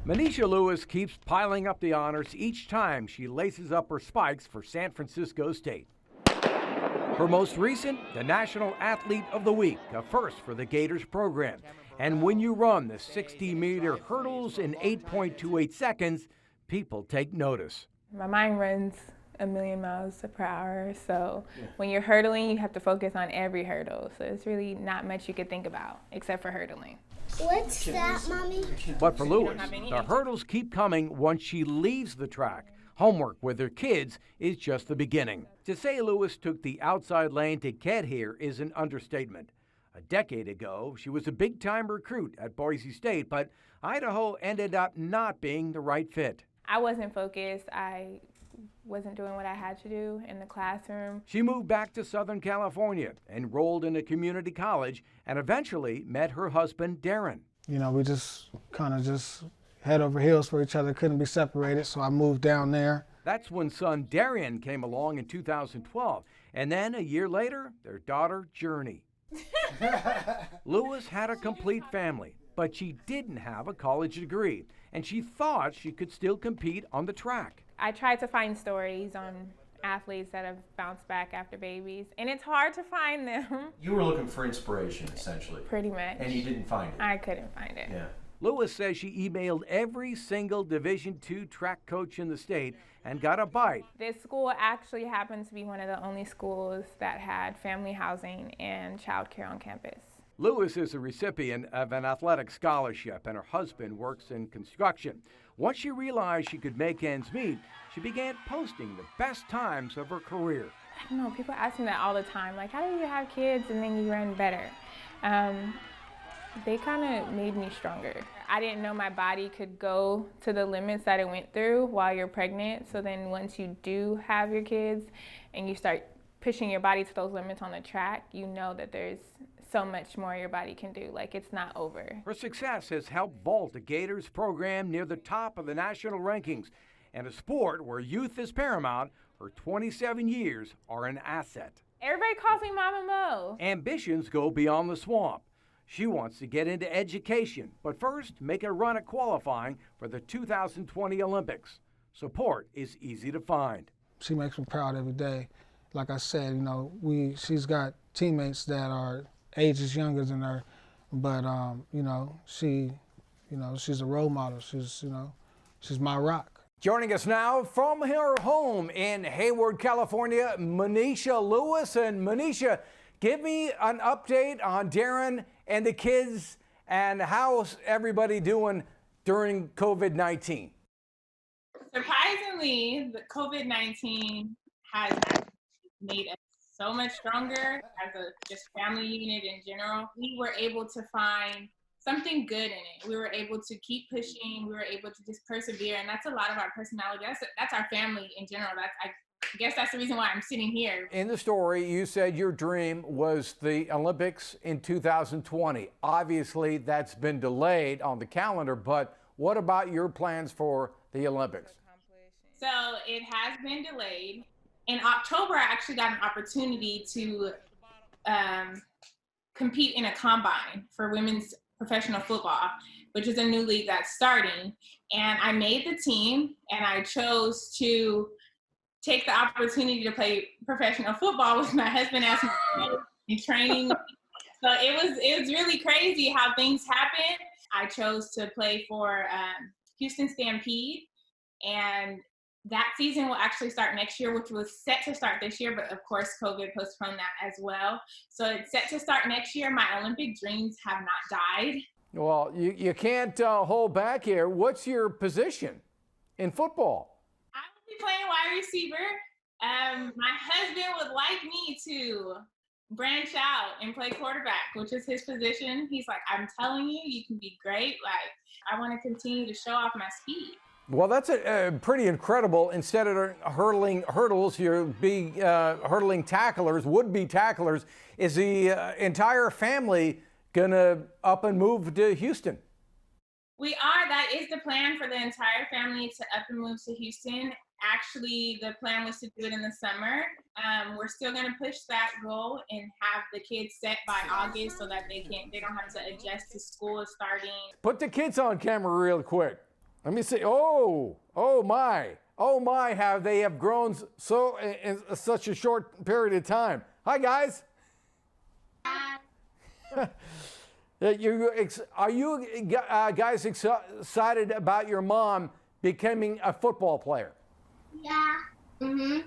Monisha Lewis keeps piling up the honors each time she laces up her spikes for San Francisco State. Her most recent, the National Athlete of the Week, a first for the Gators program. And when you run the 60-meter hurdles in 8.28 seconds, people take notice. My mind runs a million miles per hour, so when you're hurdling, you have to focus on every hurdle. So it's really not much you could think about except for hurdling. What's that, Mommy? But for Lewis, the hurdles keep coming once she leaves the track. Homework with her kids is just the beginning. To say Lewis took the outside lane to get here is an understatement. A decade ago, she was a big-time recruit at Boise State, but Idaho ended up not being the right fit. I wasn't focused. I wasn't doing what I had to do in the classroom. She moved back to Southern California, enrolled in a community college, and eventually met her husband, Darren. You know, we just kind of head over heels for each other, couldn't be separated, so I moved down there. That's when son Darian came along in 2012, and then a year later, their daughter, Journey. Lewis had a complete family, but she didn't have a college degree, and she thought she could still compete on the track. I tried to find stories on athletes that have bounced back after babies, and it's hard to find them. You were looking for inspiration, essentially. Pretty much. And you didn't find it. I couldn't find it. Yeah. Lewis says she emailed every single Division II track coach in the state and got a bite. This school actually happens to be one of the only schools that had family housing and childcare on campus. Lewis is a recipient of an athletic scholarship, and her husband works in construction. Once she realized she could make ends meet, she began posting the best times of her career. I don't know, people ask me that all the time, like, how do you have kids and then you run better? They kind of made me stronger. I didn't know my body could go to the limits that it went through while you're pregnant. So then once you do have your kids and you start pushing your body to those limits on the track, you know that there's so much more your body can do. Like, it's not over. Her success has helped vault the Gators program near the top of the national rankings. And a sport where youth is paramount, her 27 years are an asset. Everybody calls me Mama Mo. Ambitions go beyond the swamp. She wants to get into education, but first make a run at qualifying for the 2020 Olympics. Support is easy to find. She makes me proud every day. Like I said, you know, she's got teammates that are ages younger than her, but you know, she's a role model. She's my rock. Joining us now from her home in Hayward, California, Monisha Lewis. And Monisha, give me an update on Darren and the kids, and how's everybody doing during COVID-19? Surprisingly, the COVID-19 has made us so much stronger as a just family unit in general. We were able to find something good in it. We were able to keep pushing. We were able to just persevere, and that's a lot of our personality. That's our family in general. I guess that's the reason why I'm sitting here. In the story, you said your dream was the Olympics in 2020. Obviously, that's been delayed on the calendar, but what about your plans for the Olympics? So it has been delayed. In October, I actually got an opportunity to compete in a combine for women's professional football, which is a new league that's starting. And I made the team, and I chose to take the opportunity to play professional football with my husband as my coach in training. So it was really crazy how things happened. I chose to play for Houston Stampede, and that season will actually start next year, which was set to start this year, but of course COVID postponed that as well. So it's set to start next year. My Olympic dreams have not died. Well, you can't hold back here. What's your position in football? I will be playing wide receiver. My husband would like me to branch out and play quarterback, which is his position. He's like, I'm telling you, you can be great. Like, I want to continue to show off my speed. Well, that's pretty incredible. Instead of hurdling hurdles, you'll be hurdling tacklers, would-be tacklers. Is the entire family going to up and move to Houston? We are. That is the plan for the entire family, to up and move to Houston. Actually, the plan was to do it in the summer. We're still going to push that goal and have the kids set by August so that they don't have to adjust to school starting. Put the kids on camera real quick. Let me see. Oh my, how they have grown so in such a short period of time. Hi, guys. Are you guys excited about your mom becoming a football player? Yeah. Mm-hmm.